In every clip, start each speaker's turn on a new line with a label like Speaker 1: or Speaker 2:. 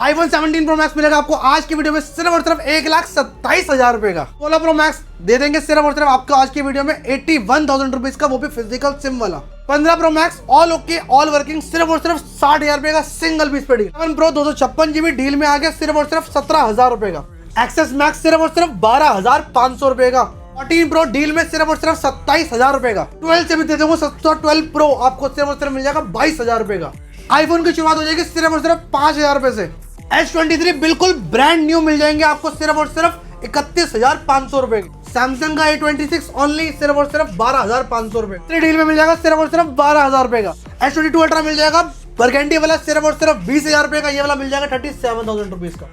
Speaker 1: iPhone 17 Pro Max मिलेगा आपको आज की वीडियो में सिर्फ और सिर्फ 1,27,000 रुपए का। 16 Pro Max दे देंगे सिर्फ और सिर्फ आपको आज की वीडियो में 81,000 रुपीज का, वो भी फिजिकल सिम वाला। 15 Pro Max all okay all working सिर्फ और सिर्फ 60,000 रुपए का सिंगल पीस पे डील। 7 Pro 256 GB डील में आ गया सिर्फ और सिर्फ 17,000 रुपए का। एक्सेस मैक्स सिर्फ और सिर्फ 12,500 रुपए का। 14 Pro डील में सिर्फ और सिर्फ 27,000 रुपए का। 12 से भी दे दूंगा सस्ता 12 Pro आपको सिर्फ और सिर्फ मिल जाएगा 22,000 रुपए का। आईफोन की शुरुआत हो जाएगी सिर्फ और सिर्फ 5,000 रुपए से। S23 बिल्कुल ब्रांड न्यू मिल जाएंगे आपको सिर्फ और सिर्फ 31,500 रुपए की। सैमसंग का A26 ओनली सिर्फ और सिर्फ 12,500 रुपए। डील में मिल जाएगा सिर्फ और सिर्फ 12,000 रुपए का। S22 अल्ट्रा मिल जाएगा बरगेंडी वाला सिर्फ और सिर्फ 20,000 रुपए का। ये वाला मिल जाएगा 37,000 रुपीज का।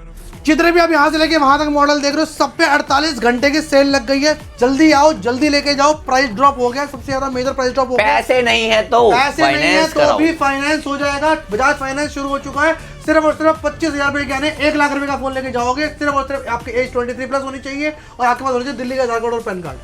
Speaker 1: जितने भी आप यहाँ से लेके वहां तक मॉडल देख रहे हो सब पे 48 घंटे की सेल लग गई है। जल्दी आओ, जल्दी लेके जाओ। प्राइस ड्रॉप हो गया, सबसे ज्यादा मेजर प्राइस ड्रॉप हो गया।
Speaker 2: पैसे नहीं है तो
Speaker 1: भी फाइनेंस हो जाएगा। बजाज फाइनेंस शुरू हो चुका है। सिर्फ और सिर्फ 25,000 रुपए के यानी 1 लाख रुपए का फोन लेके जाओगे। सिर्फ और सिर्फ आपके एज 23 प्लस होनी चाहिए और आपके पास होनी चाहिए दिल्ली का आधार कार्ड और pan card.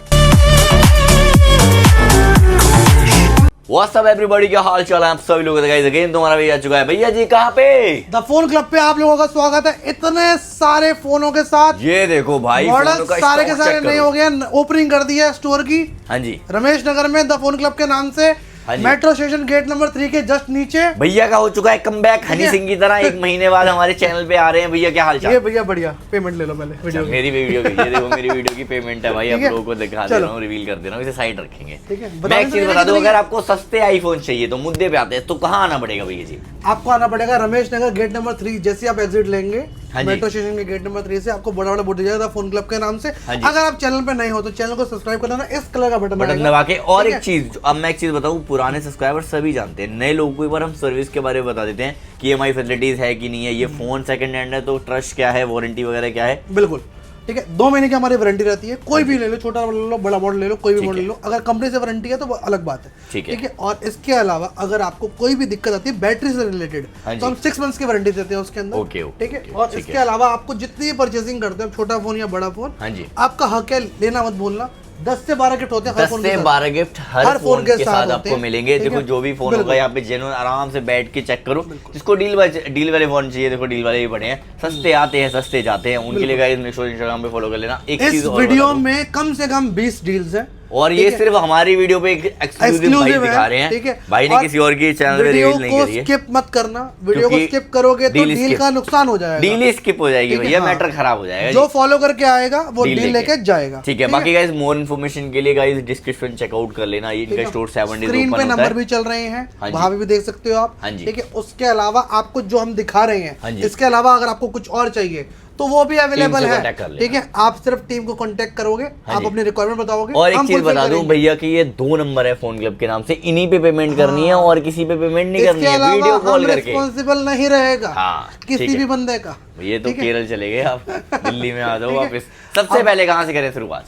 Speaker 2: What's up everybody, क्या हाल चाल है आप सभी लोगों का। गाइस अगेन तुम्हारा भैया आ चुका है। भैया जी कहाँ पे?
Speaker 1: द फोन क्लब पे आप लोगों का स्वागत है। इतने सारे फोनों के साथ
Speaker 2: ये देखो भाई,
Speaker 1: मॉडल सारे के सारे नए हो गए। ओपनिंग कर दी है स्टोर की।
Speaker 2: हाँ जी,
Speaker 1: रमेश नगर में द फोन क्लब के नाम से मेट्रो स्टेशन गेट नंबर 3 के जस्ट नीचे
Speaker 2: भैया का हो चुका है कमबैक हनी सिंह की तरह। 1 महीने बाद हमारे चैनल पे आ रहे हैं। भैया क्या हाल चाल?
Speaker 1: ये भैया बढ़िया। पेमेंट ले लो पहले वीडियो की।
Speaker 2: मेरी वीडियो की ये देखो, मेरी वीडियो की पेमेंट है भाई। आप लोगों को दिखा दे रहा हूँ, रिवील कर दे रहा हूँ, इसे साइड रखेंगे। मैं एक चीज बता दूं, अगर आपको सस्ते आईफोन चाहिए तो मुद्दे पे आते हैं तो कहाँ आना पड़ेगा भैया जी?
Speaker 1: आपको आना पड़ेगा रमेश नगर गेट नंबर 3। जैसे आप एग्जिट लेंगे मेट्रो स्टेशन के गेट नंबर 3 से आपको बड़ा बड़ा बोर्ड दिया जाएगा फोन क्लब के नाम से। अगर आप चैनल पे नहीं हो तो चैनल को सब्सक्राइब कर लेना, इस कलर का बटन
Speaker 2: दबा के। और एक चीज, अब मैं एक चीज बताऊं, पुराने सब्सक्राइबर सभी जानते हैं, नए लोगों को एक बार हम सर्विस के बारे में बता देते हैं कि EMI फैसिलिटीज है कि नहीं है। ये फोन सेकंड हैंड है तो ट्रस्ट क्या है, वारंटी वगैरह क्या है।
Speaker 1: बिल्कुल ठीक है। 2 महीने की हमारी वारंटी रहती है। कोई भी ले लो, छोटा मॉडल ले लो, बड़ा मॉडल ले लो, कोई भी मॉडल ले लो। अगर कंपनी से वारंटी है तो वो अलग बात है। ठीक है। और इसके अलावा अगर आपको कोई भी दिक्कत आती है बैटरी से रिलेटेड तो हम 6 मंथ्स की वारंटी देते हैं उसके अंदर। ठीक है। और इसके अलावा आपको जितनी परचेसिंग करते हो, छोटा फोन या बड़ा फोन, आपका हक है लेना मत भूलना। 10 से 12 गिफ्ट होते हैं।
Speaker 2: 10 से 12 गिफ्ट हर फोन के साथ आपको मिलेंगे। देखो जो भी फोन होगा यहाँ पे जेन्युइन आराम से बैठ के चेक करो। जिसको डील वाले फोन चाहिए, देखो डील वाले ही बड़े हैं, सस्ते आते हैं सस्ते जाते हैं। उनके लिए गाइस इंस्टाग्राम पे फॉलो कर लेना। एक चीज और, वीडियो
Speaker 1: में कम से कम 20 डील्स हैं
Speaker 2: और ये सिर्फ हमारी वीडियो पे एक एक्सक्लूसिव भाई दिखा रहे हैं। ठीक है, भाई ने किसी और की चैनल पे रिवील नहीं करी है।
Speaker 1: स्किप मत करना, वीडियो को स्किप करोगे तो डील का नुकसान हो जाएगा।
Speaker 2: डील स्किप हो जाएगी भैया, मैटर खराब हो जाएगा।
Speaker 1: जो फॉलो करके आएगा वो डील लेके जाएगा।
Speaker 2: ठीक है। बाकी गाइस मोर इन्फॉर्मेशन के लिए गाइस डिस्क्रिप्शन चेकआउट कर लेना। इनका स्टोर 7 डेज
Speaker 1: स्क्रीन पे नंबर भी चल रहे हैं, वहां पे भी देख सकते हो आप। ठीक है। उसके अलावा आपको जो हम दिखा रहे हैं, इसके अलावा अगर आपको कुछ और चाहिए तो वो भी अवेलेबल है। ठीक है। आप सिर्फ टीम को कांटेक्ट करोगे, आप अपनी रिक्वायरमेंट बताओगे।
Speaker 2: और एक चीज बता दूं भैया कि ये 2 नंबर है फोन क्लब के नाम से, इन्हीं पे पेमेंट करनी है और किसी पे पेमेंट नहीं करनी है। वीडियो कॉल करके
Speaker 1: रिस्पांसिबल नहीं रहेगा किसी भी बंदे का।
Speaker 2: ये तो केरल चले गए आप, दिल्ली में आ जाओ वापस। सबसे पहले कहाँ से करें शुरुआत?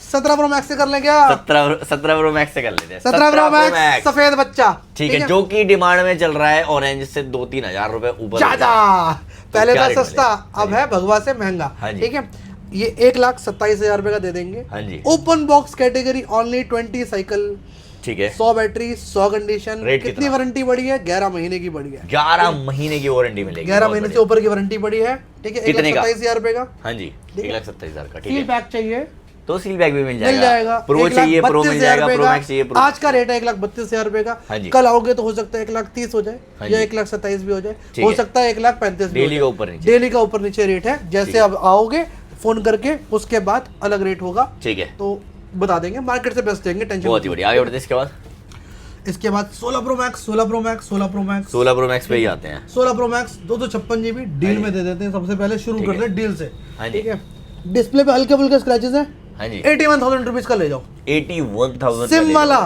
Speaker 1: 17 Pro Max से कर लें क्या?
Speaker 2: 17 Pro Max से कर लेते हैं।
Speaker 1: 17 Pro Max सफेद बच्चा।
Speaker 2: ठीक है, जो कि डिमांड में चल रहा है ऑरेंज से 2-3 हजार रुपए ऊपर
Speaker 1: ज्यादा। पहले था सस्ता, अब है भगवा से महंगा। ठीक है। ये 1,27,000 रुपए का दे देंगे। Open box category only 20 cycle. ठीक है। 100 बैटरी, 100 कंडीशन। कितनी वारंटी बढ़ी है? 11 महीने की बढ़ी है।
Speaker 2: 11 महीने की वारंटी मिलेगी।
Speaker 1: 11 महीने से ऊपर की वारंटी बढ़ी है। ठीक है। 1,27,000 रुपए का।
Speaker 2: हाँ जी, 1,27,000 का।
Speaker 1: सील पैक चाहिए
Speaker 2: तो सील बैग भी मिल जाएगा। प्रो चाहिए प्रो मिल जाएगा, प्रो मैक्स चाहिए प्रो।
Speaker 1: आज का रेट है 1,32,000 रुपए का। कल आओगे तो हो सकता है 1,30,000 हो जाए या 1,27,000 भी हो जाए, हो सकता है 1,35,000।
Speaker 2: डेली का ऊपर नीचे,
Speaker 1: डेली का ऊपर नीचे रेट है। जैसे अब आओगे फोन करके उसके बाद अलग रेट होगा।
Speaker 2: ठीक है,
Speaker 1: तो बता देंगे, मार्केट से बेस्ट देंगे, टेंशन
Speaker 2: बहुत ही बढ़िया। आगे बढ़ते हैं।
Speaker 1: इसके बाद 16 Pro Max 16 Pro Max 16 Pro Max
Speaker 2: 16 Pro Max पे ही आते हैं।
Speaker 1: 16 Pro Max 256 GB डील में दे देते हैं। सबसे पहले शुरू करते हैं डील से। ठीक है। डिस्प्ले पे हल्के फुल्के स्क्रैचेस हैं। 81,000 रुपीज का ले जाओ।
Speaker 2: 81,000
Speaker 1: सिम वाला,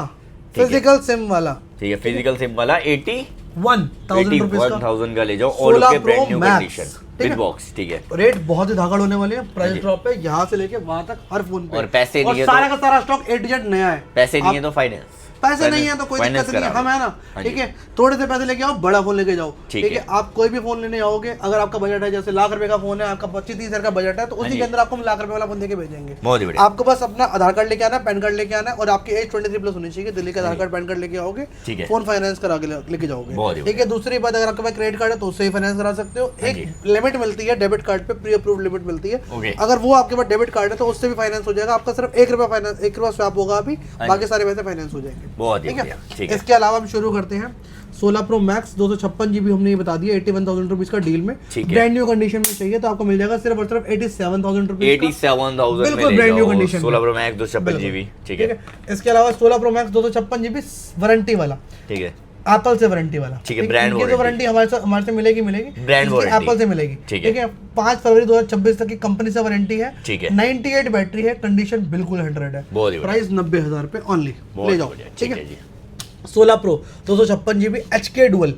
Speaker 1: फिजिकल सिम वाला।
Speaker 2: ठीक है, फिजिकल सिम वाला
Speaker 1: 81,000
Speaker 2: का ले जाओ और उसके brand new condition with box. ठीक है।
Speaker 1: रेट बहुत ही धाकड़ होने वाले हैं। प्राइस ड्रॉप पे यहाँ से लेके वहां तक हर फोन पे।
Speaker 2: और पैसे नहीं है
Speaker 1: सारा का सारा स्टॉक A to Z नया है।
Speaker 2: पैसे नहीं है तो फाइनेंस।
Speaker 1: पैसे नहीं है तो कोई दिक्कत नहीं है, हम है ना, ठीक है। थोड़े से पैसे लेके आओ, बड़ा फोन लेके जाओ, ठीक है। आप कोई भी फोन लेने आओगे, अगर आपका बजट है जैसे लाख रुपए का फोन है, आपका 25-30 हजार का बजट है, तो उसी के अंदर आपको लाख रुपए वाला फोन देके भेजेंगे। आपको बस अपना आधार कार्ड लेके आना है, पैन कार्ड लेके आना है, और आपकी एज 23 प्लस होनी चाहिए। दिल्ली का आधार कार्ड, पैन कार्ड लेके आओगे, फोन फाइनेंस करा के लेके जाओगे, ठीक है। दूसरी बात, अगर आपके पास क्रेडिट कार्ड है तो उससे ही फाइनेंस करा सकते हो। एक लिमिट मिलती है डेबिट कार्ड पे, प्री अप्रूव्ड लिमिट मिलती है, अगर वो आपके पास डेबिट कार्ड है तो उससे भी फाइनेंस हो जाएगा। आपका सिर्फ 1 रुपया फाइनेंस, 1 रुपया स्वैप होगा अभी, बाकी सारे पैसे फाइनेंस हो जाएंगे, ठीक है। इसके अलावा हम शुरू करते हैं 16 प्रो मैक्स 256 GB, हमने ये बता दिया 81,000 रुपीज का डील में, ब्रांड न्यू कंडीशन में चाहिए तो आपको मिल जाएगा सिर्फ और सिर्फ 87,000 रुपीज,
Speaker 2: 87,000
Speaker 1: बिल्कुल brand new condition
Speaker 2: 16 pro max 256 GB, ठीक है।
Speaker 1: इसके अलावा 16 प्रो मैक्स 256 GB वारंटी वाला, ठीक है, एप्पल से वारंटी वाला, ठीक है। ब्रांड वारंटी हमारे से मिलेगी,
Speaker 2: ब्रांड वारंटी
Speaker 1: एप्पल से मिलेगी, ठीक है। 5 फरवरी 2026 तक की कंपनी से वारंटी है, ठीक है। 98 बैटरी है, कंडीशन बिल्कुल 100 है, प्राइस 90,000 रुपए ओनली, ले जाओ, ठीक है। 16 pro 256 GB HK dual,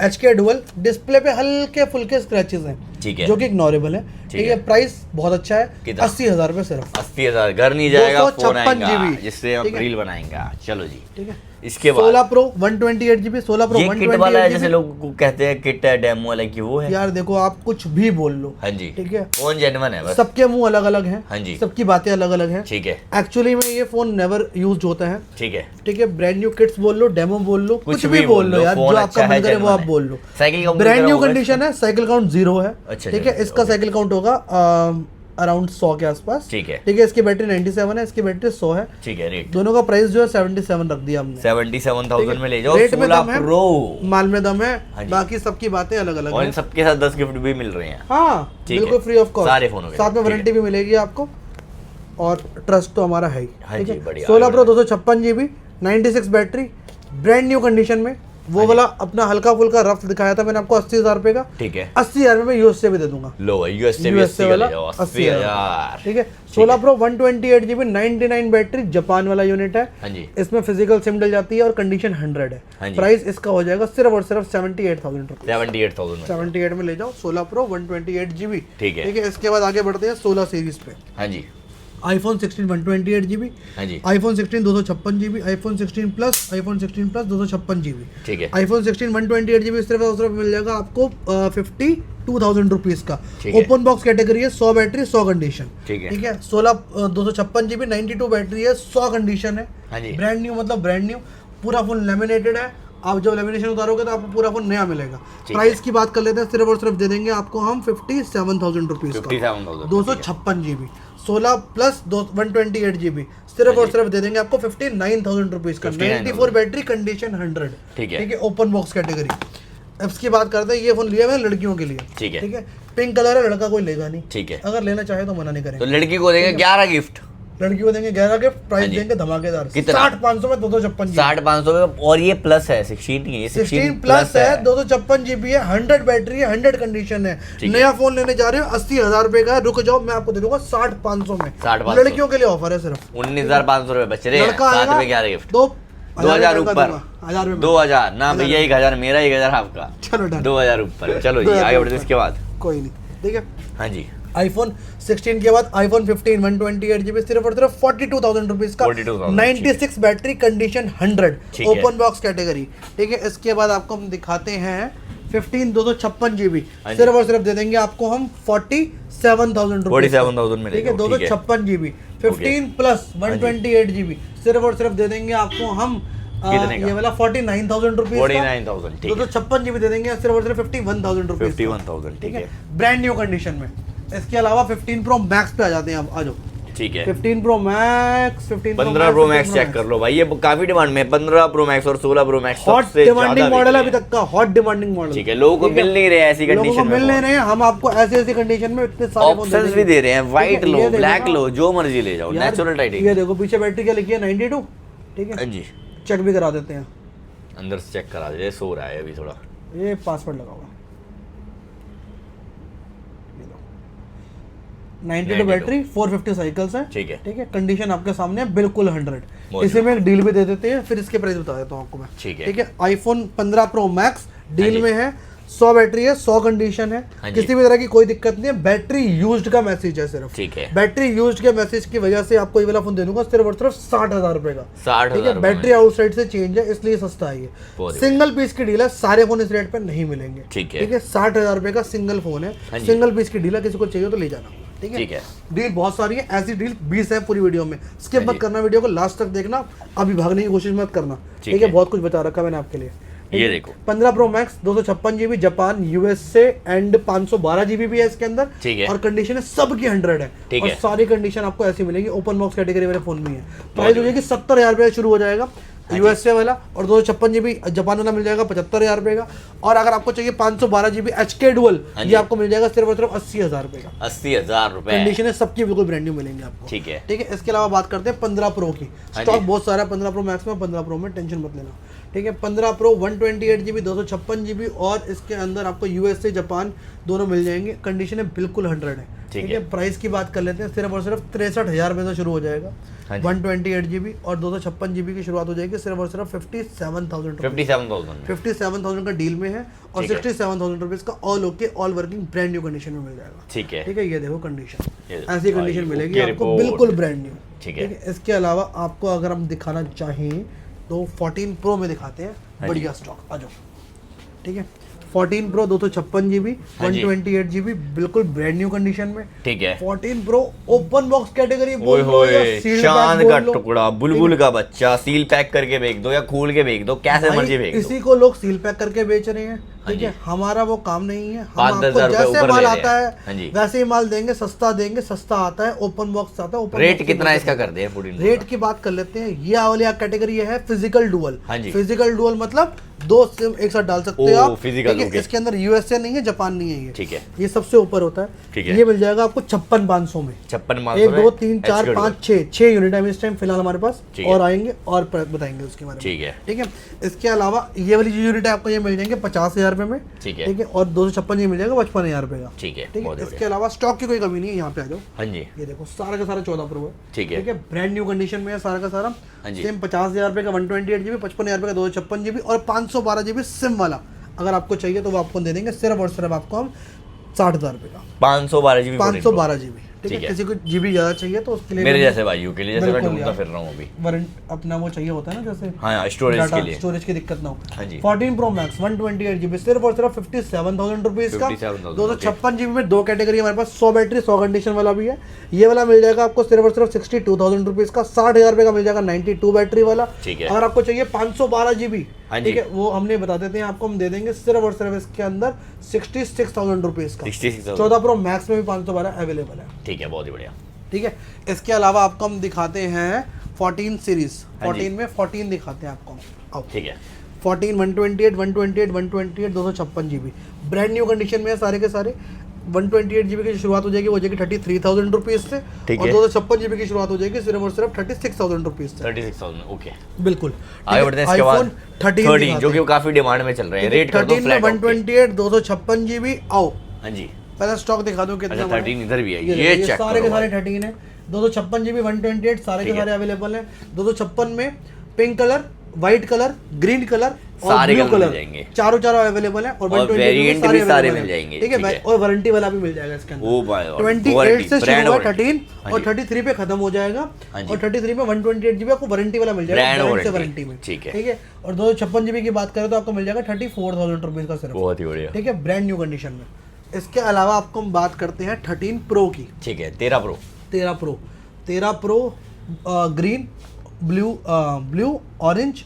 Speaker 1: HK dual, display पे हल्के फुल्के स्क्रैचेस हैं, ठीक है, जो कि इग्नोरेबल है, ठीक है। प्राइस बहुत अच्छा है, 80,000 रुपए सिर्फ,
Speaker 2: 80,000, घर नहीं जाएगा, फोन आएगा जिससे हम रील बनाएंगे, चलो जी, ठीक है। इसके बाद
Speaker 1: 16 प्रो 128 GB, 16 प्रो 128
Speaker 2: वाला है, जैसे लोग कहते हैं किट है, डेमो वाला की वो है
Speaker 1: यार। देखो आप कुछ भी बोल लो, हाँ जी, ठीक है,
Speaker 2: फोन जेन्युइन है, बस
Speaker 1: सबके मुंह अलग अलग हैं,
Speaker 2: हाँ जी,
Speaker 1: सबकी बातें अलग अलग हैं,
Speaker 2: ठीक है।
Speaker 1: एक्चुअली में ये फोन नेवर यूज्ड होता है,
Speaker 2: ठीक है,
Speaker 1: ठीक है। ब्रांड न्यू किट्स बोल लो, डेमो बोल लो, कुछ भी बोल लो यार, जो आपका मन करे वो आप बोल लो। ब्रांड न्यू कंडीशन है, साइकिल काउंट 0 है, ठीक है। इसका साइकिल काउंट होगा अराउंड 100 के आसपास, ठीक है, ठीक है। इसकी बैटरी 97 है, इसकी बैटरी 100 है, ठीक है। रेट दोनों का प्राइस जो है 77 रख दिया हमने,
Speaker 2: 77,000 में ले जाओ।
Speaker 1: रेट में दम है, माल में दम है, बाकी सबकी बातें अलग अलग
Speaker 2: है, और इन सबके साथ 10 गिफ्ट भी मिल रहे हैं,
Speaker 1: हाँ बिल्कुल फ्री ऑफ कॉस्ट,
Speaker 2: सारे फोनों के
Speaker 1: साथ में वारंटी भी मिलेगी आपको, और ट्रस्ट तो हमारा है ही,
Speaker 2: ठीक है।
Speaker 1: 16 pro 256 GB 96 battery, brand new condition में, वो वाला अपना हल्का फुल्का रफ दिखाया था मैंने आपको 80,000 रुपए का, ठीक है। 80,000 में यूएस से भी दे दूंगा, लो यूएस से वाला 80,000, ठीक है। 16 प्रो 128 GB 99 बैटरी, जापान वाला यूनिट है, इसमें फिजिकल सिम डल जाती है और कंडीशन 100 है। प्राइस इसका हो जाएगा सिर्फ और सिर्फ 78,000 रुपए, 78 में ले जाओ 16 प्रो 128 GB, ठीक है। इसके बाद आगे बढ़ते हैं 16 सीरीज पे, हाँ जी। iPhone 16 128 GB, iPhone 16 256 GB, iPhone 16 plus 256 GB, ठीक है। iPhone 16 128 GB सिर्फ और सिर्फ मिल जाएगा आपको 52,000 रुपीज का, ओपन बॉक्स कैटेगरी है, 100 बैटरी 100 कंडीशन, ठीक है। 16 256 GB 92 बैटरी है, 100 कंडीशन है, ब्रांड न्यू, मतलब ब्रांड न्यू, पूरा फोन लेमिनेटेड है। आप जब लेमिनेशन उतारोगे तो आपको पूरा फोन नया मिलेगा। प्राइस की बात कर लेते हैं, सिर्फ और सिर्फ दे देंगे आपको हम 57,000 रुपीज का, 256 GB 16 प्लस 128 GB सिर्फ और सिर्फ दे देंगे आपको 59,000 रुपीज का, 94 बैटरी, कंडीशन 100, ठीक है। Open box category. इसकी बात करते हैं, ये फोन लिया मैंने लड़कियों के लिए, ठीक है। पिंक कलर है, लड़का कोई लेगा नहीं, ठीक है। अगर लेना चाहे तो मना नहीं करेंगे।
Speaker 2: तो लड़की को देंगे 11 गिफ्ट,
Speaker 1: लड़की को देंगे 11 गिफ्ट, प्राइस देंगे धमाकेदार 60,500 में 256
Speaker 2: 60,500 में, और ये प्लस है 16 नहीं है,
Speaker 1: 16 प्लस है, 256 GB है, 100 बैटरी है, 100 कंडीशन है। नया फोन लेने जा रहे हो 80,000 रुपए का, रुक जाओ मैं आपको दे दूंगा 60,500 में, 60,500 लड़कियों के लिए ऑफर है, सिर्फ
Speaker 2: 19,500 रुपए बच रहे हैं, साथ में 11 गिफ्ट,
Speaker 1: 2,000
Speaker 2: ऊपर, 2,000 ना भैया, 1,000 मेरा, 1,000 आपका, चलो 2,000 ऊपर, चलो जी आगे बढ़ते। इसके बाद कोई नहीं, ठीक है, हाँ जी। iPhone 16 के बाद iPhone 15 128 GB सिर्फ और सिर्फ 42,000 रुपीज का, 96 battery, condition 100, open box category, ठीक है। इसके बाद आपको हम दिखाते हैं 15 256 GB सिर्फ और सिर्फ दे देंगे आपको हम 47,000 रुपीज, 47,000 में, ठीक है। 256 GB 15 प्लस 128 GB सिर्फ और सिर्फ दे देंगे आपको हम ये वाला 49,000 रुपीज, 49,000, 256 GB दे देंगे सिर्फ और सिर्फ 51,000 रुपीज, 51,000, ठीक है, ब्रांड न्यू कंडीशन में। इसके अलावा 15 प्रो मैक्स पे आ जाते हैं, अब आ जाओ, ठीक है। 15 pro max, 15 pro max check कर लो भाई, ये काफी डिमांड में 15 प्रो मैक्स और 16 pro max
Speaker 1: hot demanding model है अभी तक का, हॉट डिमांडिंग मॉडल,
Speaker 2: ठीक है। लोगों को मिल नहीं रहे ऐसी कंडीशन में,
Speaker 1: मिल नहीं रहे, हम आपको ऐसी कंडीशन में इतने सारे
Speaker 2: ऑप्शंस भी दे रहे हैं, व्हाइट लो, ब्लैक लो, जो मर्जी ले जाओ, नेचुरल टाइटिंग।
Speaker 1: ये देखो पीछे बैटरी क्या लिखी है, 92, ठीक है जी। चेक भी करा देते हैं,
Speaker 2: अंदर से चेक करा दे, सो रहा है अभी थोड़ा,
Speaker 1: ये पासवर्ड लगा हुआ, 92 बैटरी, 450 साइकिल्स है, ठीक है, ठीक है। कंडीशन आपके सामने है, बिल्कुल 100। इसी में एक डील भी दे देते हैं, फिर इसके प्राइस बता देता हूँ आपको मैं, ठीक है। iPhone 15 प्रो मैक्स डील में है, 100 बैटरी है, 100 कंडीशन है,
Speaker 2: हाँ जी।
Speaker 1: किसी भी तरह की कोई दिक्कत नहीं है। बैटरी यूज्ड का मैसेज है सिर्फ,
Speaker 2: ठीक है।
Speaker 1: बैटरी यूज्ड के मैसेज की वजह से आपको ये वाला फोन दे दूंगा सिर्फ और सिर्फ 60,000 रुपए का।
Speaker 2: 60,000
Speaker 1: ठीक है, बैटरी आउटसाइड से चेंज है इसलिए सस्ता है ये। सिंगल पीस की डील है, सारे फोन इस रेट पे नहीं मिलेंगे।
Speaker 2: ठीक है।
Speaker 1: ठीक है, 60,000 रुपए का सिंगल फोन है,
Speaker 2: हाँ जी।
Speaker 1: सिंगल पीस की डील है, किसी को चाहिए तो ले जाना। ठीक
Speaker 2: ठीक है।
Speaker 1: डील बहुत सारी है, ऐसी डील 20 है पूरी वीडियो में। स्किप
Speaker 2: हाँ
Speaker 1: मत
Speaker 2: जी।
Speaker 1: करना, वीडियो को लास्ट तक देखना, अभी भागने की कोशिश मत करना।
Speaker 2: ठीक
Speaker 1: ठीक है,
Speaker 2: है।
Speaker 1: बहुत कुछ बता रखा मैंने आपके लिए। ठीक
Speaker 2: ये
Speaker 1: है?
Speaker 2: देखो
Speaker 1: 15 pro max 256 GB, Japan USA and 512 GB भी है इसके अंदर।
Speaker 2: ठीक है।
Speaker 1: और कंडीशन है सबकी 100 है।
Speaker 2: ठीक
Speaker 1: और
Speaker 2: है।
Speaker 1: सारी कंडीशन आपको ऐसी मिलेगी, ओपन बॉक्स कैटेगरी वाले फोन भी है। प्राइस हो जाएगी 70,000 रुपये शुरू हो जाएगा यूएसए वाला, और 256 जीबी जापान वाला मिल जाएगा 75,000 रुपये का। और अगर आपको चाहिए 512 जीबी HK डुअल, ये आपको मिल जाएगा सिर्फ और सिर्फ 80,000 रुपये का।
Speaker 2: 80,000 रुपए।
Speaker 1: कंडीशन है सबकी बिल्कुल ब्रांड न्यू मिलेंगे आपको।
Speaker 2: ठीक है।
Speaker 1: ठीक है, इसके अलावा बात करते हैं 15 प्रो की।
Speaker 2: हाँ
Speaker 1: स्टॉक
Speaker 2: जी।
Speaker 1: बहुत सारा है 15 प्रो मैक्स में, 15 प्रो में टेंशन मत लेना। ठीक है, 15 प्रो 128 जीबी 256 जीबी, और इसके अंदर आपको यूएसए जापान दोनों मिल जाएंगे। कंडीशन है बिल्कुल 100 है। ठीक है, प्राइस की बात कर लेते हैं, सिर्फ और सिर्फ 63,000 रुपये से शुरू हो जाएगा।
Speaker 2: हाँ जी।
Speaker 1: 128 जीबी और 256 जीबी की शुरुआत हो जाएगी सिर्फ और सिर्फ 57,000 रुपये।
Speaker 2: 57,000
Speaker 1: 57,000 का डील में है, और
Speaker 2: ठीक है।
Speaker 1: 67,000 रुपीज का all okay all working brand new condition में मिल जाएगा।
Speaker 2: ठीक है।
Speaker 1: ठीक है, ये देखो कंडीशन,
Speaker 2: ये
Speaker 1: ऐसी
Speaker 2: देखो,
Speaker 1: कंडीशन
Speaker 2: भाई,
Speaker 1: मिलेगी
Speaker 2: ओके
Speaker 1: आपको
Speaker 2: रिपोर्ट।
Speaker 1: बिल्कुल ब्रांड न्यू।
Speaker 2: ठीक है।
Speaker 1: इसके अलावा आपको अगर हम दिखाना चाहें तो 14 प्रो में दिखाते हैं,
Speaker 2: हाँ
Speaker 1: बढ़िया स्टॉक आ जाओ। ठीक है, 14 प्रो 256 जीबी
Speaker 2: हाँ जी।
Speaker 1: 128 जीबी बिल्कुल ब्रांड न्यू कंडीशन में।
Speaker 2: ठीक है।
Speaker 1: 14 प्रो ओपन बॉक्स कैटेगरी
Speaker 2: ओए
Speaker 1: बोल लो या
Speaker 2: होए,
Speaker 1: सील्ड
Speaker 2: चांद
Speaker 1: पैक
Speaker 2: का
Speaker 1: बोल लो।
Speaker 2: टुकड़ा, बुलबुल का बच्चा, सील पैक करके बेच दो या खोल के बेच दो, कैसे
Speaker 1: भाई,
Speaker 2: मर्जी बेच दो।
Speaker 1: इसी को लोग सील पैक करके बेच रहे हैं।
Speaker 2: हाँ
Speaker 1: ठीक है,
Speaker 2: जी।
Speaker 1: हमारा वो काम नहीं है। हम
Speaker 2: 5-10
Speaker 1: आपको
Speaker 2: हज़ार रुपए
Speaker 1: जैसे
Speaker 2: ऊपर
Speaker 1: माल
Speaker 2: ले
Speaker 1: आता
Speaker 2: रहे हैं। हाँ
Speaker 1: है
Speaker 2: जी।
Speaker 1: वैसे ही माल देंगे, सस्ता देंगे, सस्ता आता है, ओपन बॉक्स आता है, ओपन
Speaker 2: रेट
Speaker 1: बॉक्स
Speaker 2: कितना
Speaker 1: के
Speaker 2: इसका
Speaker 1: अंदर
Speaker 2: कर दे 14
Speaker 1: रेट की बात कर लेते हैं। ये वाली कैटेगरी है फिजिकल डुअल।
Speaker 2: हाँ जी।
Speaker 1: फिजिकल डुअल मतलब 2 सिम एक साथ डाल सकते हो आप।
Speaker 2: physical,
Speaker 1: ठीक है,
Speaker 2: okay।
Speaker 1: इसके अंदर यूएसए नहीं है, जापान नहीं है,
Speaker 2: ठीक है।
Speaker 1: ये सबसे ऊपर होता है।
Speaker 2: ठीक है।
Speaker 1: ये मिल जाएगा आपको 56,500 में।
Speaker 2: 56,500
Speaker 1: 1
Speaker 2: में
Speaker 1: 2 3 4
Speaker 2: HK
Speaker 1: 5 6 यूनिट है इस टाइम फिलहाल हमारे पास,
Speaker 2: ठीक है।
Speaker 1: और आएंगे और बताएंगे उसके बारे में।
Speaker 2: ठीक है।
Speaker 1: ठीक है, इसके अलावा ये वाली जो यूनिट है आपको ये मिल जाएंगे 50,000 रुपए में।
Speaker 2: ठीक है।
Speaker 1: ठीक है, और 256 ये मिल जाएगा 55,000 रुपए का।
Speaker 2: ठीक है,
Speaker 1: ठीक
Speaker 2: बहुत
Speaker 1: है,
Speaker 2: बढ़िया।
Speaker 1: इसके अलावा स्टॉक की कोई कमी नहीं है, यहाँ पे आ जाओ।
Speaker 2: हाँ जी।
Speaker 1: ये देखो सारा का सारा 14 प्रो है।
Speaker 2: ठीक है।
Speaker 1: ठीक है, ब्रांड न्यू कंडीशन में है सारा का सारा।
Speaker 2: हाँ जी।
Speaker 1: सेम 50,000 रुपए का 128 जीबी, 55,000 रुपए का 256 जीबी, और 512 जीबी सिम वाला अगर आपको चाहिए तो वो आपको दे देंगे सिर्फ और सिर्फ आपको हम 60,000 रुपए का।
Speaker 2: 512 जीबी
Speaker 1: 512 जीबी। ठीक
Speaker 2: ठीक
Speaker 1: है,
Speaker 2: है।
Speaker 1: किसी को जीबी ज्यादा चाहिए तो उसके लिए
Speaker 2: मेरे जैसे भाइयों के लिए, जैसे मैं
Speaker 1: बिल्कुल
Speaker 2: ढूंढता
Speaker 1: यार।
Speaker 2: फिर रहा हूँ अभी।
Speaker 1: वारंट अपना वो चाहिए होता है ना, जैसे
Speaker 2: हाँ, स्टोरेज
Speaker 1: डाटा
Speaker 2: के लिए।
Speaker 1: स्टोरेज की दिक्कत ना हो।
Speaker 2: हाँ जी।
Speaker 1: 14 प्रो मैक्स 128 जीबी सिर्फ और सिर्फ 57,000 रुपीज का।
Speaker 2: 57,000,
Speaker 1: 256 जीबी में 2 कैटेगरी हमारे पास, 100 बैटरी 100 कंडीशन वाला भी है। ये वाला मिल जाएगा आपको सिर्फ और सिर्फ 62,000 रुपीज का। 60,000 रुपए का मिल जाएगा 92 बैटरी वाला।
Speaker 2: ठीक है।
Speaker 1: अगर आपको चाहिए 512 जीबी,
Speaker 2: हाँ जी।
Speaker 1: ठीक है, वो हमने बता देते हैं आपको, हम दे देंगे सिर्फ और सिर्फ इसके अंदर 66,000 रुपीज का।
Speaker 2: 66,000।
Speaker 1: 14 प्रो मैक्स में भी 512 अवेलेबल है।
Speaker 2: ठीक है, बहुत ही बढ़िया।
Speaker 1: ठीक है, इसके अलावा आपको हम दिखाते हैं 14 सीरीज।
Speaker 2: हाँ जी।
Speaker 1: 14 में 14 दिखाते हैं आपको। आओ।
Speaker 2: ठीक है।
Speaker 1: 14 128 256 जीबी ब्रांड न्यू कंडीशन में है सारे के सारे। 128 जीबी की शुरुआत हो जाएगी, वो जाएगी 33,000 रुपीज से।
Speaker 2: ठीक
Speaker 1: और
Speaker 2: है।
Speaker 1: 256 जीबी की शुरुआत हो जाएगी सिर्फ और सिर्फ 36,000 रुपीज से।
Speaker 2: 36,000 ओके।
Speaker 1: बिल्कुल।
Speaker 2: आगे बढ़ते हैं इसके बाद
Speaker 1: 13
Speaker 2: जो कि काफी डिमांड में चल रहे हैं। रेट कर दो
Speaker 1: 13 में
Speaker 2: फ्लैट
Speaker 1: 128 256 जीबी। आओ
Speaker 2: हाँ जी।
Speaker 1: पहले स्टॉक दिखा दो कितना
Speaker 2: अच्छा,
Speaker 1: बड़ा है।
Speaker 2: 13 इधर भी है,
Speaker 1: ये
Speaker 2: ये
Speaker 1: देखो,
Speaker 2: चेक
Speaker 1: सारे के
Speaker 2: करो
Speaker 1: सारे
Speaker 2: भाई।
Speaker 1: 13 है। 256 जीबी 128 सारे के
Speaker 2: ठीक है।
Speaker 1: सारे अवेलेबल है। 256 में pink colour, white colour, green colour और
Speaker 2: सारे
Speaker 1: ब्लू
Speaker 2: कलर मिल
Speaker 1: कलर
Speaker 2: जाएंगे।
Speaker 1: चारों अवेलेबल है। और 128
Speaker 2: वेरिएंट
Speaker 1: में
Speaker 2: भी सारे
Speaker 1: available
Speaker 2: मिल
Speaker 1: हैं।
Speaker 2: जाएंगे,
Speaker 1: ठीक है
Speaker 2: ठीक
Speaker 1: भाई,
Speaker 2: है।
Speaker 1: और वारंटी वाला भी मिल जाएगा इसके अंदर।
Speaker 2: ओ भाई,
Speaker 1: 28 से शुरू हुआ 13
Speaker 2: हाँ
Speaker 1: और
Speaker 2: जी।
Speaker 1: 33 पे खत्म हो जाएगा।
Speaker 2: हाँ जी।
Speaker 1: और 33 में 128 जीबी आपको वारंटी वाला मिल जाएगा,
Speaker 2: Brand
Speaker 1: ब्रांड से
Speaker 2: warranty,
Speaker 1: वारंटी में।
Speaker 2: ठीक है।
Speaker 1: ठीक है, और 256 जीबी की बात करें तो आपको मिल जाएगा 34,000 रुपीज का सिर्फ।
Speaker 2: बहुत ही बढ़िया।
Speaker 1: ठीक है, ब्रांड न्यू कंडीशन में। इसके अलावा आपको हम बात करते हैं 13 प्रो की।
Speaker 2: ठीक है, 13 pro.
Speaker 1: 13 pro green, blue orange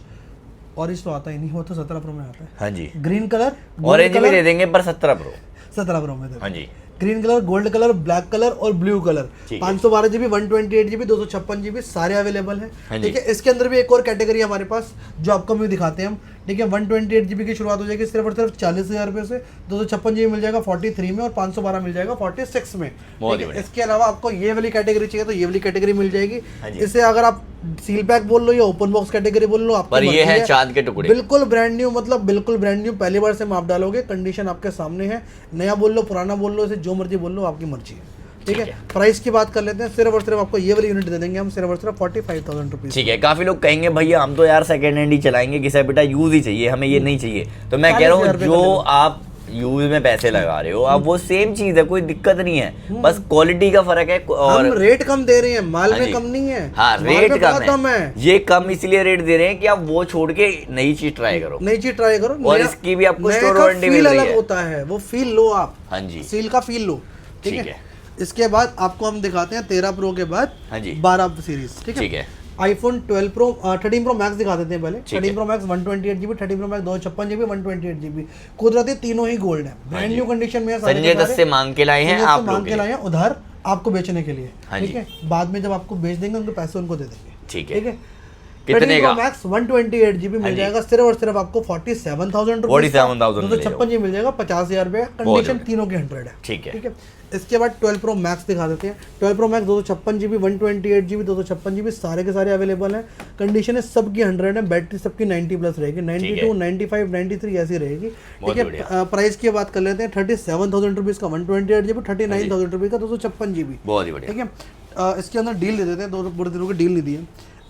Speaker 1: तो आता ही नहीं, वो तो 17 प्रो में आता है।
Speaker 2: हाँ जी।
Speaker 1: ग्रीन कलर,
Speaker 2: ऑरेंज भी दे देंगे पर 17 प्रो।
Speaker 1: 17 प्रो में
Speaker 2: हाँ जी।
Speaker 1: Green colour, gold colour, black colour और ब्लू कलर।
Speaker 2: ठीक है।
Speaker 1: 512 जीबी 128 जीबी 256 जीबी सारे अवेलेबल
Speaker 2: हाँ
Speaker 1: हैं।
Speaker 2: जी।
Speaker 1: ठीक है, इसके अंदर भी एक और कैटेगरी है हमारे पास जो आपको भी दिखाते हैं हम। ठीक है, 128 जीबी की शुरुआत हो जाएगी सिर्फ और सिर्फ 40,000 रुपये से। 256 जीबी मिल जाएगा 43 में और 512 मिल जाएगा 46 में।
Speaker 2: बहुत
Speaker 1: ठीक है,
Speaker 2: बढ़िया।
Speaker 1: इसके अलावा आपको ये वाली कैटेगरी चाहिए तो ये वाली कैटेगरी मिल जाएगी।
Speaker 2: हाँ जी।
Speaker 1: इसे अगर आप सील पैक बोल लो या ओपन बॉक्स कैटेगरी बोल लो, आपकी
Speaker 2: पर ये
Speaker 1: मर्जी
Speaker 2: है चांद के टुकड़े।
Speaker 1: बिल्कुल ब्रांड न्यू, मतलब बिल्कुल ब्रांड न्यू। पहली बार से आप डालोगे, कंडीशन आपके सामने है। नया बोल लो, पुराना बोल लो, इसे जो मर्जी बोल लो, आपकी मर्जी है। ठीक है, प्राइस की बात कर लेते हैं। सिर्फ और सिर्फ आपको ये वाली यूनिट दे देंगे हम सिर्फ और सिर्फ 45,000 रुपीज।
Speaker 2: ठीक है। काफी लोग कहेंगे भैया हम तो यार सेकंड हैंड ही चलाएंगे, किसा बेटा यूज ही चाहिए, हमें ये नहीं चाहिए। तो मैं कह रहा हूँ
Speaker 1: 40,000
Speaker 2: जो आप यूज में पैसे लगा रहे हो आप, वो सेम चीज है, कोई दिक्कत नहीं है, बस क्वालिटी का फर्क है। और
Speaker 1: हम रेट कम दे रहे हैं, माल
Speaker 2: हाँ
Speaker 1: में
Speaker 2: जी।
Speaker 1: कम नहीं है।
Speaker 2: हाँ,
Speaker 1: माल
Speaker 2: रेट
Speaker 1: में बहुत
Speaker 2: कम है, ये कम इसलिए रेट दे रहे हैं कि आप वो छोड़ के नई चीज ट्राई करो,
Speaker 1: नई चीज ट्राई करो,
Speaker 2: और
Speaker 1: नया-
Speaker 2: इसकी भी आपको
Speaker 1: नए
Speaker 2: स्टोर
Speaker 1: का
Speaker 2: वारंटी मिल
Speaker 1: फील
Speaker 2: रही
Speaker 1: अलग
Speaker 2: है।
Speaker 1: होता है, वो फील लो आप।
Speaker 2: हाँ जी,
Speaker 1: सील का फील लो। ठीक है। इसके बाद आपको हम दिखाते हैं 13 प्रो के बाद
Speaker 2: हाँ जी,
Speaker 1: 12 सीरीज। ठीक है। आईफोन 12 प्रो 13 प्रो मैक्स दिखा देते हैं पहले। 13 pro max 128GB, 13 pro max 256GB, 128GB, कुदरती तीनों ही गोल्ड है, ब्रांड न्यू कंडीशन में है।
Speaker 2: संजय दत्त से मांग के लाए हैं
Speaker 1: संजय दत्त
Speaker 2: आप
Speaker 1: से
Speaker 2: लोग
Speaker 1: मांग के लाए हैं उधार आपको बेचने के लिए।
Speaker 2: हाँ
Speaker 1: ठीक
Speaker 2: जी।
Speaker 1: है, बाद में जब आपको बेच देंगे उनके पैसे उनको दे देंगे।
Speaker 2: ठीक है।
Speaker 1: ठीक है।
Speaker 2: कितने का?
Speaker 1: मैक्स 128GB मिल जाएगा सिर्फ और सिर्फ आपको 47,000 रुपीज।
Speaker 2: 47,000
Speaker 1: 256GB मिल जाएगा 50,000 रुपये। कंडीशन तीनों की 100 है।
Speaker 2: ठीक है।
Speaker 1: ठीक है। इसके बाद 12 प्रो मैक्स दिखा देते हैं। 12 pro max 256GB, 128GB, 256GB सारे के सारे अवेलेबल हैं। कंडीशन है सबकी 100 है, बैटरी सबकी 90 प्लस रहेगी, 92, 95, 93 ऐसी रहेगी। ठीक है। प्राइस की बात कर लेते हैं, 37,000 रुपीज़ का 128GB, 39,000 रुपीज़ का 256GB।
Speaker 2: बहुत ही बढ़िया।
Speaker 1: ठीक है। इसके अंदर डील दे देते हैं, 2 पूरे दिनों की डील नहीं दी है।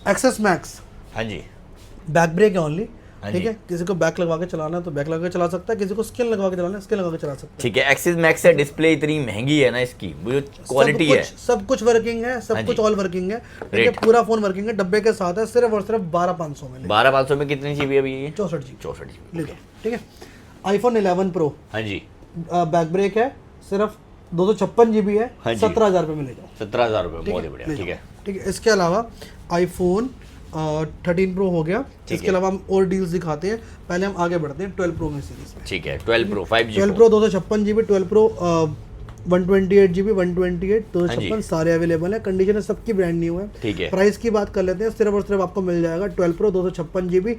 Speaker 1: एक्सेस मैक्स
Speaker 2: हाँ जी,
Speaker 1: बैक ब्रेक है ओनली।
Speaker 2: हाँ
Speaker 1: ठीक
Speaker 2: जी।
Speaker 1: है। किसी को बैक लगवा के चलाना है तो बैक लगा के चला सकता है, किसी को स्किन लगवा के चलाना है स्किन लगा के चला सकता है।
Speaker 2: ठीक है। एक्सिस मैक्स है, डिस्प्ले इतनी महंगी है ना इसकी, वो जो क्वालिटी है,
Speaker 1: सब कुछ वर्किंग है, सब
Speaker 2: हाँ
Speaker 1: कुछ
Speaker 2: जी।
Speaker 1: ऑल वर्किंग है। ठीक है।
Speaker 2: रेट?
Speaker 1: पूरा फोन वर्किंग है, डब्बे के साथ है, सिर्फ और सिर्फ 12,500 में।
Speaker 2: 12,500 में कितनी जीबी है ये?
Speaker 1: 64GB
Speaker 2: 64
Speaker 1: ले लो। ठीक है। आईफोन 11 प्रो
Speaker 2: हाँ जी,
Speaker 1: बैक ब्रेक है, सिर्फ 256GB है,
Speaker 2: हाँ जी।
Speaker 1: 17,000 रुपये मिलेगा।
Speaker 2: 17,000 रुपये, बहुत ही बढ़िया। ठीक है।
Speaker 1: ठीक है। इसके अलावा आईफोन 13 प्रो हो गया। इसके अलावा हम और डील्स दिखाते हैं, पहले हम आगे बढ़ते हैं 12 प्रो में सीरीज में।
Speaker 2: ठीक है। 12 pro 5G
Speaker 1: 12 pro 256GB, 12 pro 128GB, 128, 256 सारे अवेलेबल है। कंडीशन है सबकी ब्रांड न्यू है।
Speaker 2: ठीक है।
Speaker 1: प्राइस की बात कर लेते हैं, सिर्फ और सिर्फ आपको मिल जाएगा 12 प्रो 256GB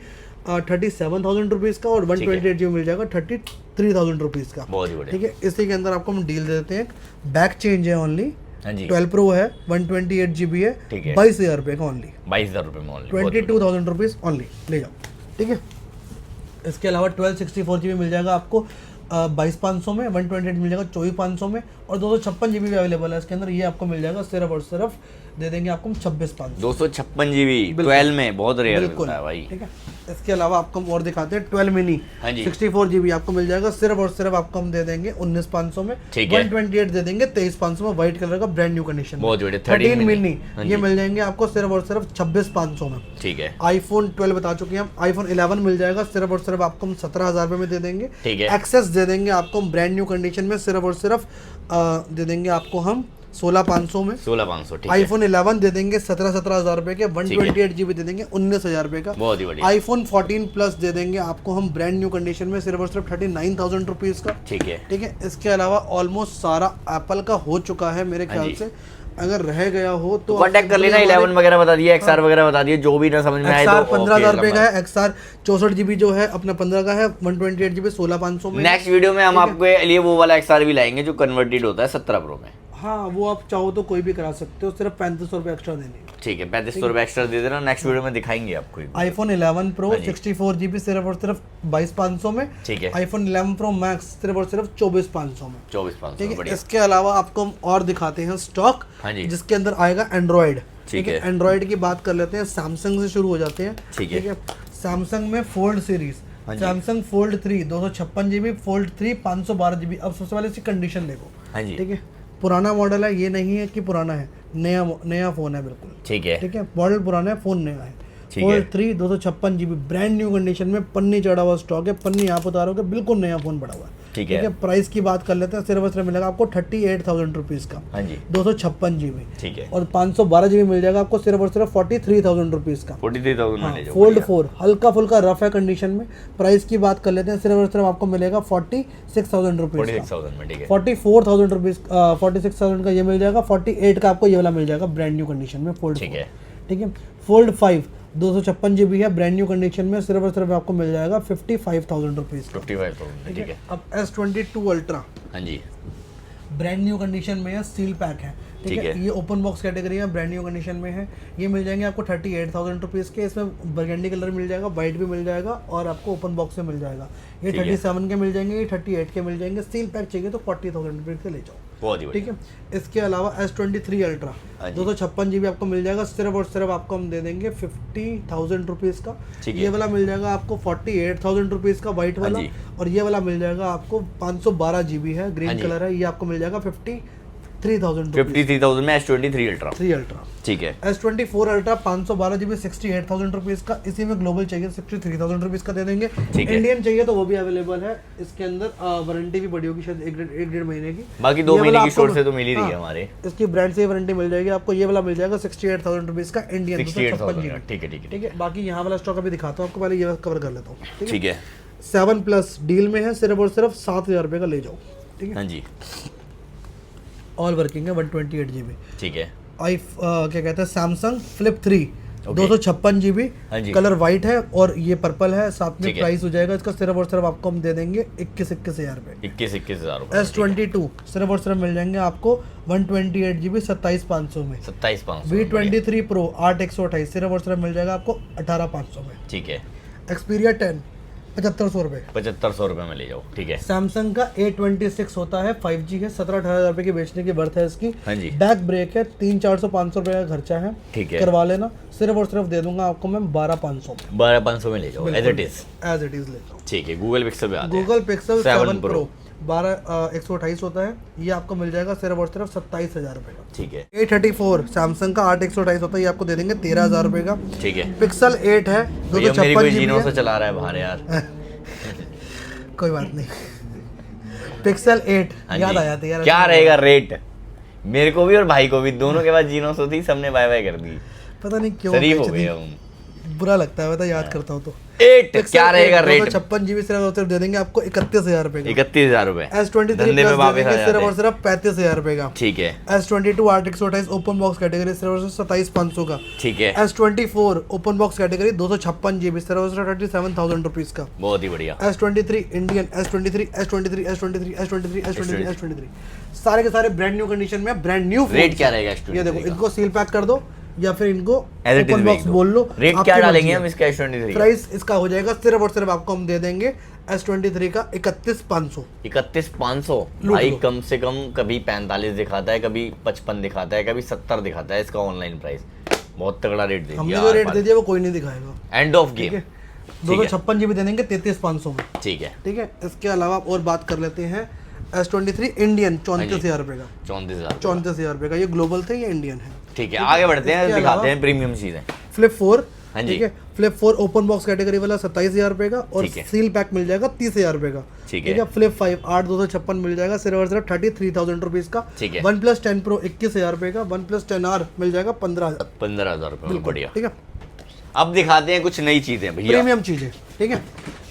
Speaker 1: 37,000 रुपीज़ का, और 128GB मिल जाएगा 33,000 रुपीज़ का।
Speaker 2: बहुत ही बढ़िया।
Speaker 1: ठीक है। इसी के अंदर आपको हम डील दे देते हैं, बैक चेंज है ओनली।
Speaker 2: हाँ जी,
Speaker 1: 12 प्रो है, 128GB है,
Speaker 2: ठीक है।
Speaker 1: 22,000 रुपये का ओनली,
Speaker 2: 22,000 रुपये में only।
Speaker 1: 22,000 रुपीज़ ओनली, ले जाओ। ठीक है। इसके अलावा 1264GB मिल जाएगा आपको 22,500 में, 128 मिल जाएगा 24,500 में, और 256GB भी अवेलेबल है इसके अंदर। ये आपको मिल जाएगा सिर्फ और सिर्फ दे देंगे आपको 26,500।
Speaker 2: 256 जीबी 12 में बहुत रेयर
Speaker 1: बिल्कुल
Speaker 2: मिलता है भाई।
Speaker 1: ठीक है। इसके अलावा आपको हम और दिखाते हैं 12 मिनी
Speaker 2: हाँ जी।
Speaker 1: 64GB आपको मिल जाएगा सिर्फ और सिर्फ आपको हम दे देंगे 19,500 में।
Speaker 2: ठीक है।
Speaker 1: 128 दे देंगे 23,500 में, व्हाइट कलर का ब्रांड न्यू कंडीशन।
Speaker 2: बहुत बढ़िया।
Speaker 1: 13 मिनी
Speaker 2: हाँ
Speaker 1: ये
Speaker 2: जी।
Speaker 1: मिल जाएंगे आपको सिर्फ और सिर्फ 26,500 में।
Speaker 2: ठीक है।
Speaker 1: आईफोन 12 बता चुके हैं हम। आईफोन 11 मिल जाएगा सिर्फ और सिर्फ आपको हम 17,000 रुपये में दे देंगे।
Speaker 2: ठीक है।
Speaker 1: एक्सेस दे देंगे आपको हम ब्रांड न्यू कंडीशन में सिर्फ और सिर्फ दे देंगे आपको हम 16,500 में।
Speaker 2: 16,500। ठीक है।
Speaker 1: आईफोन 11 दे देंगे 17,000 रुपए के, 128GB दे देंगे 19,000 रुपए का।
Speaker 2: बहुत ही बढ़िया।
Speaker 1: आईफोन 14 प्लस दे देंगे आपको हम ब्रांड न्यू कंडीशन में सिर्फ और सिर्फ 39,000 रुपीज़ का।
Speaker 2: ठीक है।
Speaker 1: ठीक है। इसके अलावा ऑलमोस्ट सारा एप्पल का हो चुका है मेरे
Speaker 2: हाँ
Speaker 1: ख्याल
Speaker 2: जी।
Speaker 1: से, अगर रह गया हो तो
Speaker 2: कांटेक्ट कर लेना। 11 वगैरह बता दिए, XR वगैरह बता दिए, जो भी ना समझ में आए
Speaker 1: XR
Speaker 2: तो
Speaker 1: 15,000 रुपए का है, XR 64GB जो है अपना 15 का है, 128GB 16,500 में।
Speaker 2: नेक्स्ट वीडियो में हम आपके लिए वो वाला XR भी लाएंगे जो कन्वर्टेड होता है 17 प्रो में।
Speaker 1: हाँ, वो आप चाहो तो कोई भी करा सकते हो, सिर्फ 3,500 रुपये एक्स्ट्रा देने।
Speaker 2: ठीक है। 3,500 रुपये एक्स्ट्रा दे देना, नेक्स्ट वीडियो में दिखाएंगे आपको।
Speaker 1: आईफोन 11 प्रो
Speaker 2: हाँ जी।
Speaker 1: 64GB सिर्फ और सिर्फ 22,500 में।
Speaker 2: ठीक है।
Speaker 1: आईफोन 11 प्रो मैक्स सिर्फ और सिर्फ 24,500 में।
Speaker 2: 24,500।
Speaker 1: ठीक है।
Speaker 2: बढ़िया।
Speaker 1: इसके अलावा आपको हम और दिखाते हैं स्टॉक,
Speaker 2: हाँ जी।
Speaker 1: जिसके अंदर आएगा एंड्रॉइड।
Speaker 2: ठीक है।
Speaker 1: एंड्रॉइड की बात कर लेते हैं, सैमसंग से शुरू हो जाते हैं।
Speaker 2: ठीक है।
Speaker 1: सैमसंग में फोल्ड सीरीज,
Speaker 2: हाँ जी।
Speaker 1: Samsung fold 3 256GB, fold 3 512GB। अब सबसे पहले इसकी कंडीशन देखो।
Speaker 2: हाँ जी।
Speaker 1: ठीक है। पुराना मॉडल है, ये नहीं है कि पुराना है, नया फोन है बिल्कुल।
Speaker 2: ठीक है।
Speaker 1: ठीक है। मॉडल पुराना है, फोन नया है।
Speaker 2: ठीक
Speaker 1: फोल्ड
Speaker 2: है।
Speaker 1: 3 256GB ब्रांड न्यू कंडीशन में, पन्नी चढ़ा हुआ स्टॉक है, पन्नी आप उतारोगे बिल्कुल नया फोन पड़ा हुआ है।
Speaker 2: ठीक है।
Speaker 1: प्राइस की बात कर लेते हैं, सिर्फ और सिर्फ मिलेगा आपको 38,000 रुपीज़ का,
Speaker 2: हाँ जी।
Speaker 1: 256GB।
Speaker 2: ठीक है।
Speaker 1: और 512GB मिल जाएगा आपको सिर्फ और सिर्फ 43,000 रुपीज़ का।
Speaker 2: 43,000 में ले जाओ।
Speaker 1: फोल्ड 4 हल्का फुल्का रफ है कंडीशन में। प्राइस की बात कर लेते हैं, सिर्फ और सिर्फ आपको मिलेगा 46,000 रुपीज़ का।
Speaker 2: 46,000 में। ठीक है।
Speaker 1: 44,000 रुपीज़ 46,000 का ये मिल जाएगा, 48 का आपको ये वाला मिल जाएगा ब्रांड न्यू कंडीशन में। फोल्ड
Speaker 2: ठीक
Speaker 1: 4।
Speaker 2: है।
Speaker 1: ठीक है। फोल्ड 5 256GB है, ब्रांड न्यू कंडीशन में, सिर्फ और सिर्फ आपको मिल जाएगा 55,000 रुपीज़ का।
Speaker 2: 55,000। ठीक है।
Speaker 1: अब S22 अल्ट्रा
Speaker 2: हाँ जी।
Speaker 1: ब्रांड न्यू कंडीशन में है, सील पैक है, ठीक है। ये ओपन बॉक्स कैटेगरी है, ब्रांड न्यू कंडीशन में है। ये मिल जाएंगे आपको 38,000 रुपीज़ के। इसमें बरगंडी कलर मिल जाएगा, वाइट भी मिल जाएगा और आपको ओपन बॉक्स में मिल जाएगा। ये 37 के मिल जाएंगे, ये 38 के मिल जाएंगे। सील पैक चाहिए तो 40,000 रुपीज़ के ले जाओ,
Speaker 2: बहुत ही
Speaker 1: ठीक है। इसके अलावा S23 अल्ट्रा 256 GB आपको मिल जाएगा। सिर्फ और सिर्फ आपको हम दे देंगे 50,000 रुपीज़ का। ये वाला मिल जाएगा आपको 48,000 रुपीज़ का वाइट वाला। और ये वाला मिल जाएगा आपको 512 GB है, ग्रीन कलर है। ये आपको मिल जाएगा 53,000
Speaker 2: में S23 अल्ट्रा। ठीक है।
Speaker 1: S24 अल्ट्रा 512 GB 68,000 रुपीज़ का। इसी में ग्लोबल चाहिए 63,000 रुपीज़ का दे देंगे। इंडियन चाहिए तो वो भी अवेलेबल है। इसके अंदर वारंटी भी बड़ी होगी, शायद एक डेढ़ महीने की।
Speaker 2: बाकी 2 महीने की शॉर्ट से तो मिल ही रही है हमारे।
Speaker 1: इसकी ब्रांड से वारंटी मिल जाएगी आपको। ये वाला मिल जाएगा 68,000 रुपीज़ का इंडियन।
Speaker 2: 68,000, ठीक है।
Speaker 1: ठीक है, बाकी यहाँ वाला स्टॉक अभी दिखाता हूँ आपको, पहले ये कवर कर लेता हूँ।
Speaker 2: ठीक है।
Speaker 1: 7+ डील में है, सिर्फ और सिर्फ 7,000 रुपये का ले जाओ, ठीक है।
Speaker 2: हाँ जी,
Speaker 1: ऑल वर्किंग है, 128 GB।
Speaker 2: ठीक है।
Speaker 1: क्या कहते हैं, Samsung flip 3 256 GB, colour white है और ये पर्पल है। साथ में प्राइस हो जाएगा इसका सिर्फ और सिर्फ आपको हम दे देंगे 21,000 रुपये।
Speaker 2: 21,000 रुपये।
Speaker 1: S22 सिर्फ और सिर्फ मिल जाएंगे आपको 128 GB 27,500 में।
Speaker 2: 27,500।
Speaker 1: V23 Pro 8/128 सिर्फ और सिर्फ मिल जाएगा आपको 18,500 में,
Speaker 2: ठीक है।
Speaker 1: Xperia 10 7500 रुपये।
Speaker 2: 7500 रुपये में ले जाओ, ठीक है।
Speaker 1: सैमसंग का A26 होता है, 5G है, 17-18 रुपये की बेचने की बर्थ है इसकी।
Speaker 2: हाँ जी।
Speaker 1: बैक ब्रेक है, 300-400-500 रुपये का खर्चा है,
Speaker 2: ठीक है।
Speaker 1: करवा लेना। सिर्फ और सिर्फ दे दूंगा आपको मैं 12,500 में।
Speaker 2: 12,500 में ले जाओ, एज इट इज
Speaker 1: ले जाओ,
Speaker 2: ठीक है। गूगल पिक्सल पे आते हैं।
Speaker 1: गूगल पिक्सल 7 Pro 128 होता है। ये आपको मिल जाएगा सिर्फ और सिर्फ 27,000 रुपये का,
Speaker 2: ठीक है।
Speaker 1: A34 सैमसंग का 8/128 होता है। ये आपको दे देंगे 13,000 रुपये का,
Speaker 2: ठीक है।
Speaker 1: पिक्सल 8 है, 256
Speaker 2: जीनो से चला रहा है बाहर यार।
Speaker 1: कोई बात नहीं। पिक्सल 8 याद आया था यार।
Speaker 2: क्या रहेगा रेट? मेरे को भी और भाई को भी, दोनों के पास जीनो होती, सबने बाय बाय कर दी।
Speaker 1: पता नहीं क्यों
Speaker 2: शरीफ हो गए हम।
Speaker 1: बुरा लगता है, पता याद करता हूँ तो।
Speaker 2: 8 क्या रहेगा रेट?
Speaker 1: 256 GB सिर्फ दे देंगे आपको 31,000 रुपए का।
Speaker 2: 31,000 रुपए।
Speaker 1: S23 सिर्फ और सिर्फ 35,000 रुपए का,
Speaker 2: ठीक है।
Speaker 1: S22 8/128 ओपन बॉक्स कैटेगरी सिर्फ और सिर्फ 27,500 का,
Speaker 2: ठीक है।
Speaker 1: S24 open box category 256 GB सिर्फ और सिर्फ 37,000 रुपीज का,
Speaker 2: बहुत ही बढ़िया।
Speaker 1: S23 इंडियन, S23 सारे के सारे ब्रांड न्यू कंडीशन में, ब्रांड न्यू।
Speaker 2: रेट क्या रहेगा?
Speaker 1: ये देखो, इनको सील पैक कर दो या फिर इनको
Speaker 2: ओपन
Speaker 1: ओपन बॉक्स बोल लो।
Speaker 2: रेट क्या डालेंगे हम इसका? S23
Speaker 1: प्राइस इसका हो जाएगा सिर्फ और सिर्फ आपको हम दे देंगे S23 का 31,500।
Speaker 2: 31,500 भाई, कम से कम कभी 45 दिखाता है, कभी 55 दिखाता है, कभी 70 दिखाता है इसका ऑनलाइन प्राइस। बहुत तगड़ा रेट दे दिया।
Speaker 1: हमने जो रेट दे दिया वो कोई नहीं दिखाएगा।
Speaker 2: End of game.
Speaker 1: 256 GB दे देंगे 33,500 में,
Speaker 2: ठीक है।
Speaker 1: ठीक है। इसके अलावा और बात कर लेते हैं S23 इंडियन 34,000 रुपए का। 34,000 रुपए का। ये ग्लोबल थे, ये इंडियन है,
Speaker 2: ठीक है। आगे बढ़ते हैं, दिखाते हैं प्रीमियम चीजें।
Speaker 1: फ्लिप 4, ठीक है। फ्लिप 4 ओपन बॉक्स कैटेगरी वाला 27,000 रुपए का और सील पैक मिल जाएगा 30,000 रुपए का, ठीक है। फ्लिप 5 8/256 मिल जाएगा सिर्फ और सिर्फ 33,000 रुपीज का, ठीक है। OnePlus 10 Pro 21,000 रुपए का, OnePlus 10R मिल जाएगा 15,000
Speaker 2: रुपए, बढ़िया,
Speaker 1: ठीक है।
Speaker 2: अब दिखाते हैं कुछ नई चीजें भैया,
Speaker 1: प्रीमियम चीजें, ठीक है,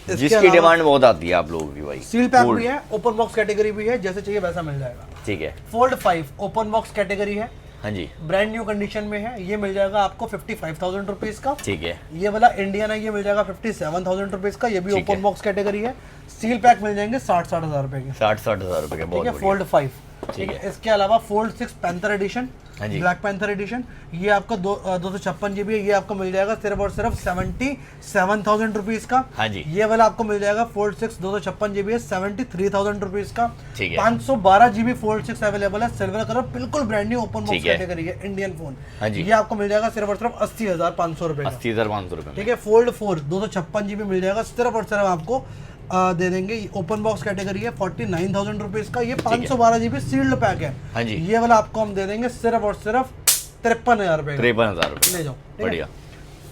Speaker 2: जिसकी डिमांड बहुत आती है आप लोगों की भाई।
Speaker 1: सील पैक भी है, ओपन बॉक्स कैटेगरी भी है, जैसे चाहिए वैसा मिल जाएगा, ठीक है। फोल्ड 5 ओपन बॉक्स कैटेगरी है, हाँ जी, ब्रांड न्यू कंडीशन में है। ये मिल जाएगा आपको 55,000 रुपीज का, ठीक है। ये वाला इंडियन है, ये मिल जाएगा 57,000 रुपीज का। ये भी ओपन बॉक्स कैटेगरी है। सील पैक मिल जाएंगे 60,000 रुपए के, 60,000 रुपए के, ठीक है। फोल्ड 5, ठीक है। इसके अलावा fold 6 panther edition, black panther edition, ये आपका 256 GB है। ये आपको मिल जाएगा सिर्फ और सिर्फ 77,000 रुपीज का, हाँ जी। ये वाला आपको मिल जाएगा फोल्ड 6 256 GB है 73,000 रुपीज का, ठीक है। 512 GB फोल्ड 6 अवेलेबल है, सिल्वर कलर, बिल्कुल brand new open box category है, इंडियन फोन, हाँ जी। ये आपको मिल जाएगा सिर्फ और सिर्फ 80,500 रुपए,
Speaker 2: 80,500 रुपए, ठीक
Speaker 1: है। फोल्ड 4 256 GB मिल जाएगा सिर्फ और सिर्फ आपको दे देंगे, ओपन बॉक्स कैटेगरी है 49,000 रुपीज का। ये 512 GB सील्ड पैक है, हाँ जी। ये वाला आपको हम दे देंगे सिर्फ और सिर्फ 53,000 रुपए,
Speaker 2: 53,000 रुपए, ले
Speaker 1: जाओ,
Speaker 2: बढ़िया।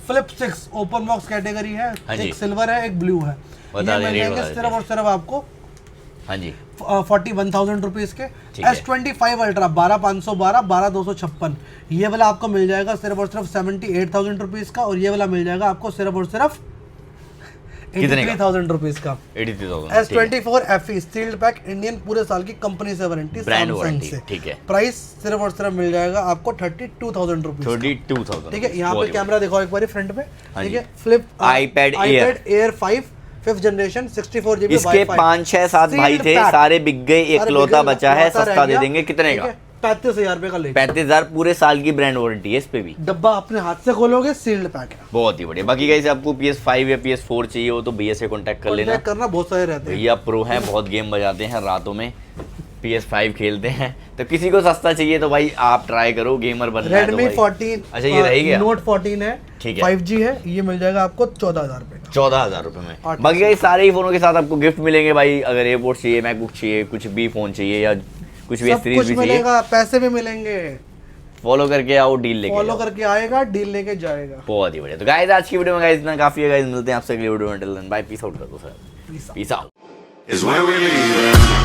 Speaker 1: फ्लिप 6 ओपन बॉक्स कैटेगरी है, एक सिल्वर है, एक ब्लू है। ये मिल जाएंगे सिर्फ और सिर्फ आपको, हाँ जी, 41,000 रुपीज के। S25 अल्ट्रा 12,512 12,256, ये वाला आपको मिल जाएगा सिर्फ और सिर्फ 78,000 रुपीज का। और ये वाला मिल जाएगा आपको सिर्फ और सिर्फ 83,000 रुपीज का, 83,000। S24 FE stealth pack Indian, पूरे साल की कंपनी से वारंटी, सैमसंग से, ठीक है। प्राइस सिर्फ और सिर्फ मिल जाएगा आपको 32,000 रुपीज, 32,000, ठीक है। यहाँ पे कैमरा दिखाओ एक बार फ्रंट पे, ठीक है। Flip iPad Air 5 5th generation 64 GB,
Speaker 2: इसके 5, 6, 7 भाई थे, सारे बिक गए, एक लौता बचा है, सस्ता दे देंगे, कितने का?
Speaker 1: 35,000 रुपए का ले
Speaker 2: 35,000 पूरे साल की ब्रांड वारंटी है इस पे भी।
Speaker 1: डब्बा अपने हाथ से खोलोगे, सील्ड पैक है।
Speaker 2: बहुत ही बढ़िया। बाकी गाइस आपको PS5 या PS4 चाहिए हो तो भैया से कांटेक्ट कर लेना।
Speaker 1: कॉन्टैक्ट करना, बहुत सारे रहते हैं
Speaker 2: भैया प्रो हैं, बहुत गेम बजाते हैं, रातों में PS5 खेलते हैं। तो किसी को सस्ता चाहिए तो भाई आप ट्राई करो, गेमर बनना है तो
Speaker 1: Redmi
Speaker 2: भाई।
Speaker 1: 14,
Speaker 2: अच्छा ये रह गया,
Speaker 1: Note 14 है,
Speaker 2: ठीक है।
Speaker 1: 5G है, ये मिल जाएगा आपको 14,000 रुपए का।
Speaker 2: 14,000 रुपए में।
Speaker 1: 8
Speaker 2: बाकी गाइस सारे ही फोनों के साथ आपको गिफ्ट मिलेंगे भाई। अगर एयरपोर्ट चाहिए, मैकबुक चाहिए, कुछ भी फोन चाहिए या कुछ भी
Speaker 1: सब
Speaker 2: सीरीज
Speaker 1: कुछ
Speaker 2: भी चाहिए,
Speaker 1: मिलेगा, पैसे भी मिलेंगे।
Speaker 2: फॉलो करके आओ, डील लेके
Speaker 1: फॉलो
Speaker 2: जाओ।
Speaker 1: करके आएगा, डील लेके जाएगा।
Speaker 2: बहुत ही बढ़िया। तो गाइस आज की वीडियो में गाइस इतना काफी है गाइस, मिलते हैं आपसे अगली वीडियो में। Till then bye, peace out कर दो sir, peace out.
Speaker 3: is where we leave.